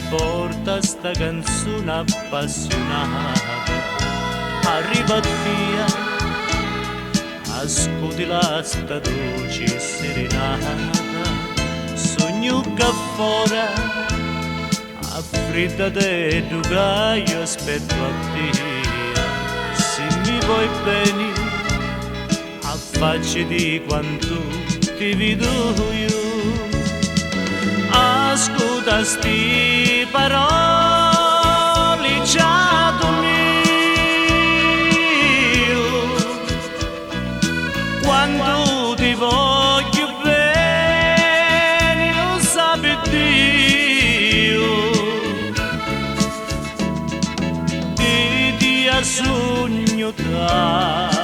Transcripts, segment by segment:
porta sta canzone appassionata, arriva via, ascolti la sta dolce serenata, sogno che fuori, a fredda te duca io aspetto a te, se mi vuoi bene, affacci di quanto ti vedo io. Ascolta sti parole già mio, quando ti voglio bene lo sapi Dio, ti sogno tanto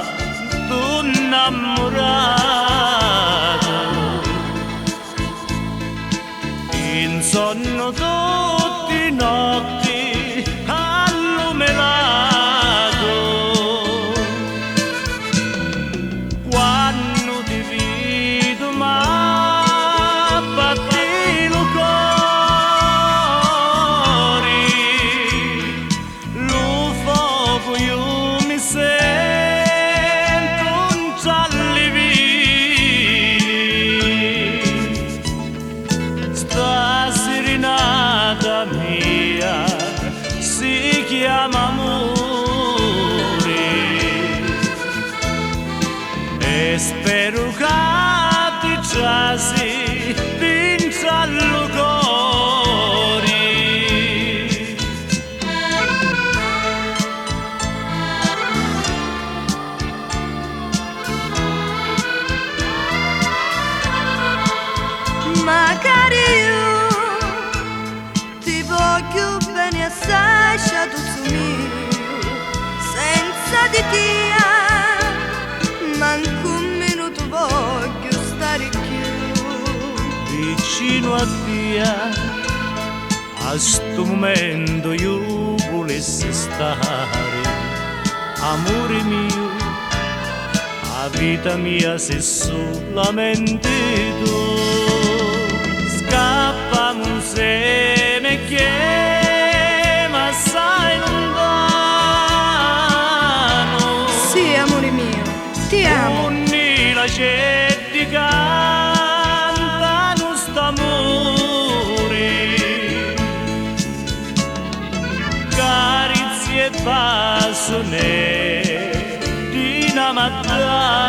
innamorato, sonno tutti notti allumelato, quando ti vedo ma batti il cuore, lo fuoco io mi sento un serenata mia si chiama amore e spero che ti giasi vinca il cuore. Magari voglio bene assai, sciatuzzo mio, senza di te, manco un minuto voglio stare più vicino a te, a sto momento io volessi stare, amore mio, a vita mia se solamente tu, scappa insieme che ma sai lontano. Sì, amore mio, ti amo. Unni la gente cantano st'amore, carizie e bacione di una mattina.